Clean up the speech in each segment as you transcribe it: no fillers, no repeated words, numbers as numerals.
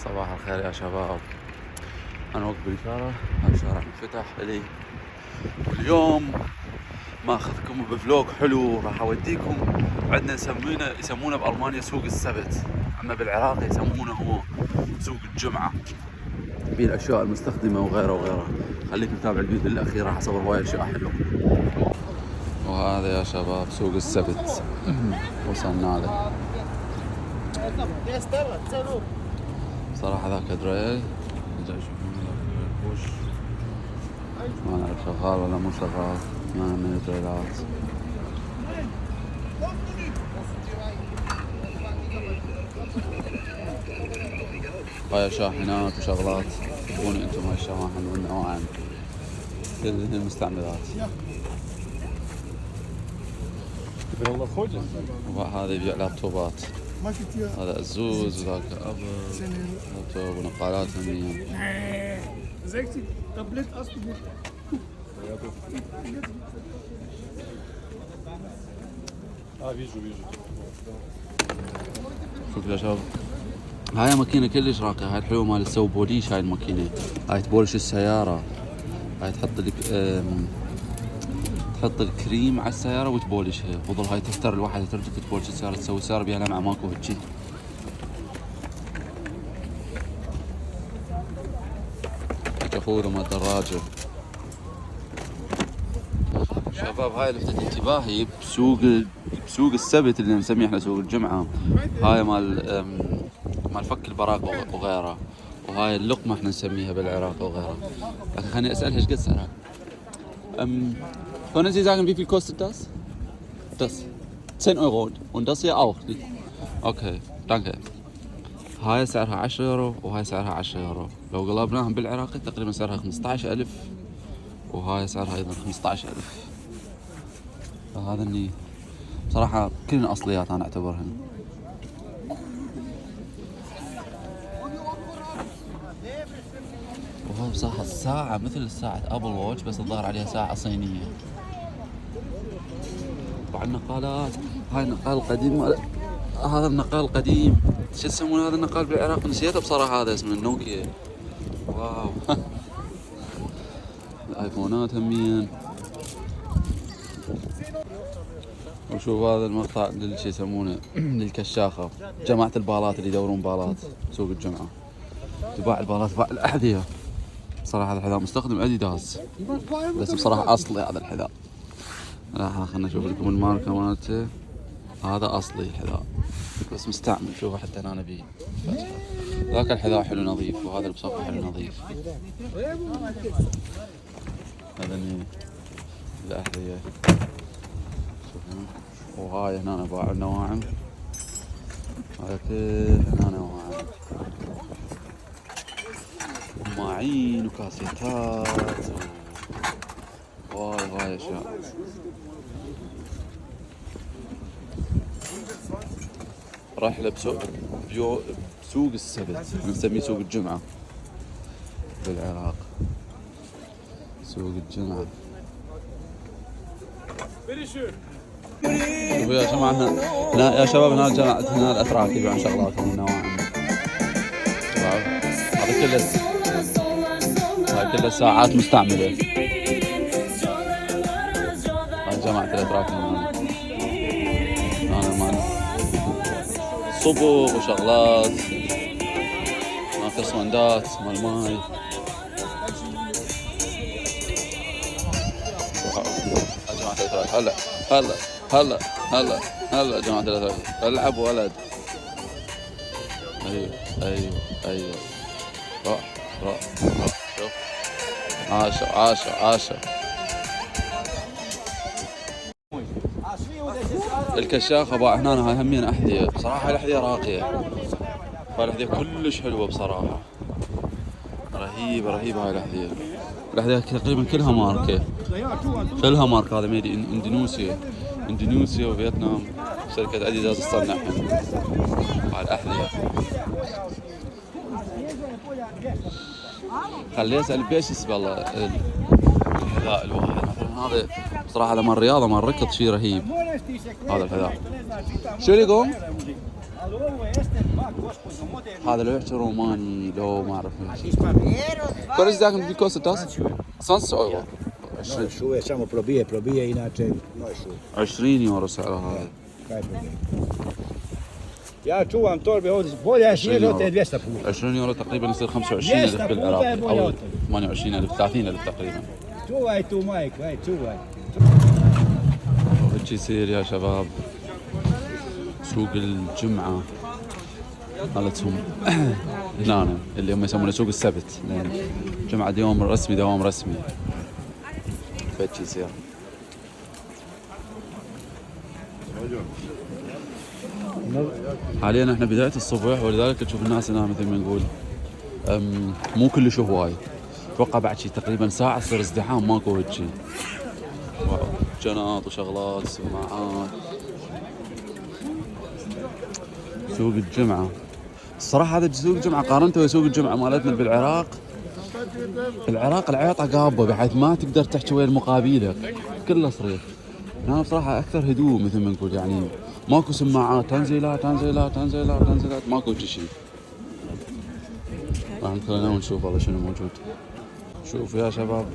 صباح الخير يا شباب. أنا وقت بالشارع، هذا الشارع انفتح لي، واليوم ما أخذكم بفلوق حلو. راح أوديكم عندنا يسمونه بألمانيا سوق السبت، أما بالعراق يسمونه هو سوق الجمعة، فيه الأشياء المستخدمة وغيره وغيره. خليك متابع الفيديو للأخير، راح أصور هواي أشياء حلوة. وهذا يا شباب سوق السبت وصلنا له. صراحة ذاك دريل ما نعرف شغال ولا مو شغال، ما من دريلات. هاي شاحنات وشغلات، تبوني انتم هاي الشواحن والنواعم كل المستعملات. وهذا يبيع لابتوبات، هذا الزوز وذاك ابل لابتوب ونقالات همية. شوف يا شباب، هاي ماكينة كلش راقية. هاي الحلوة مال تسوي بوليش. هاي الماكينة هاي تبولش السيارة، هاي تحط لك تحط الكريم على السيارة وتبولشها. وظل هاي تفتر الواحدة ترجع تبولش السيارة، تسوي السيارة بيها لمعة ماكو هيجي. كفورة مال دراجة. شباب هاي لفتت انتباهي بسوق السبت اللي نسميه احنا سوق الجمعة. هاي مال فك البراق وغيره، وهاي اللقمة احنا نسميها بالعراق وغيره. لكن خليني اسألها ايش قد سعرها. Können Sie sagen, wie viel kostet das? Das 10 Euro und das hier auch. Okay, danke. هاي سعرها 10 يورو وهاي سعرها 10 يورو. لو قلبناهم بالعراقي تقريبا سعرها 15,000، وهاي سعرها ايضا 15,000. فهذا اني بصراحة كلن اصليات انا اعتبرهن. وهذا بصراحة الساعة مثل ساعة ابل ووتش، بس الظاهر عليها ساعة صينية. طبعا النقالات، هاي النقال القديم، هذا النقال القديم شو يسمون هذا النقال بالعراق؟ نسيته بصراحة. هذا اسمه النوكيا. واو. الايفونات همين. وشوف هذا المقطع للشي يسمونه للكشاخة، جماعة البالات اللي يدورون بالات سوق الجمعة. تباع البالات، تباع الأحذية. صراحة هذا الحذاء مستخدم اديداس، بس بصراحة اصلي هذا الحذاء. خلنا نشوف لكم الماركة مالته. هذا اصلي الحذاء بس مستعمل. شوفوا حتى انا بيه. ذاك الحذاء حلو نظيف، وهذا البصاقة حلو نظيف. هذا الأحذية. وهاي هنا باع النواعم، هاي كل هنا نواعم، وماعين وكاسيتات وهاي اشياء. رحلة بسوق السبت، نسميه سوق الجمعة بالعراق. سوق الجمعة. شوفوا يا جماعة هنا يا شباب، هنا الجماعة، هنا الأتراك يبيعون شغلاتهم ونواعم. هذا كله هاي كلها ساعات مستعملة. هاي جماعة الأتراك هنا مال صبغ وشغلات، هناك اسوندات مال ماي. جماعة الأتراك هلا هلا هلا هلا هلا جماعة الأتراك، العب ولد. ايوه ايوه ايوه. روح شوف. عاشا. الكشاخة باع هنا. هاي همين أحذية. بصراحة الأحذية راقية، فالأحذية كلش حلوة بصراحة. رهيبة هاي الأحذية. الأحذية تقريبا كلها ماركة. هذا ميدي اندونيسيا وفيتنام. شركة اديداس تصنعهم هاي الأحذية. خليه اسال بيش اسم الله الحذاء الواحد. مثلا هذا بصراحه هذا مال رياضه، مال ركض، شيء رهيب هذا الحذاء. شو اللي يقوم؟ هذا لو يحكي روماني لو ما اعرف ايش. Qual è il costo tas? 5 euro. Šuve samo probije, inače noj šuve. 20 euro سعره هذا. Ja čuvam torbe ovdje, bolje je svježe od te 200 puta. 20 يورو تقريبا يصير 25,000 بالعراق او 28,000 30,000 تقريبا. čuvaj tu majku, aj čuvaj. وهيك يصير يا شباب سوق الجمعة مالتهم هنا اللي هم يسمونه سوق السبت، لأن الجمعة يوم رسمي دوام رسمي. فهيك يصير. حاليا احنا بداية الصبح، ولذلك تشوف الناس هنا مثل ما نقول مو كلش هواي. اتوقع بعد شي تقريبا ساعة يصير ازدحام، ماكو هيك شي. جناط وشغلات سماعات. سوق الجمعة الصراحة هذا سوق الجمعة قارنته بسوق الجمعة مالتنا بالعراق. العراق العيطة قابة بحيث ما تقدر تحكي ويا المقابلك، كله صريخ. هنا بصراحة أكثر هدوء مثل ما نقول، يعني ماكو سماعات، تنزيلات تنزيلات تنزيلات تنزيلات، ماكو شيء. راح ندخل هنا ونشوف والله شنو موجود. شوف يا شباب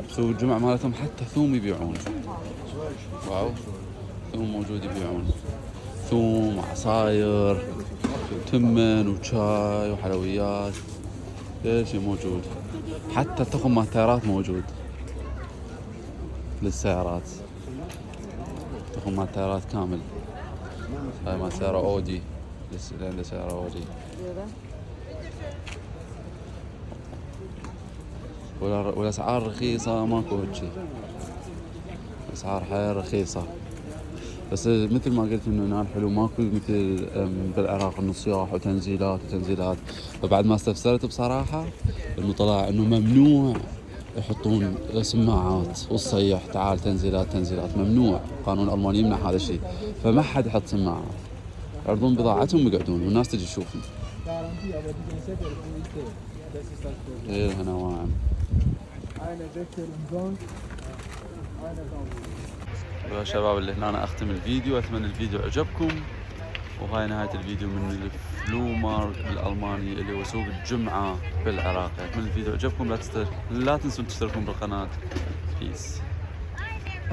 بسوق الجمعة مالتهم حتى ثوم يبيعون. واو، ثوم موجود يبيعون، ثوم عصاير تمن وشاي وحلويات، كل شيء موجود. حتى تخم مال التايرات موجود للسيارات، تخم مال التايرات كامل. هاي مال سيارة اودي، اللي عنده سيارة اودي. والاسعار رخيصة، ماكو هيجي، اسعار حيل رخيصة. بس مثل ما قلت انه هنا الحلو ماكو مثل بالعراق انه صياح وتنزيلات وتنزيلات. فبعد ما استفسرت بصراحة انه طلع انه ممنوع يحطون سماعات والصيح تعال تنزيلات تنزيلات، ممنوع. قانون الالماني يمنع هذا الشيء، فما حد يحط سماعات، يعرضون بضاعتهم ويقعدون والناس تجي تشوفهم. غير هنا واعم. يا شباب اللي هنا أنا أختم الفيديو. أتمنى الفيديو عجبكم، وهاي نهاية الفيديو من الفلوماركت بالألماني اللي هو سوق الجمعة بالعراق. أتمنى الفيديو عجبكم. لا تنسون تشتركون بالقناة. بيس.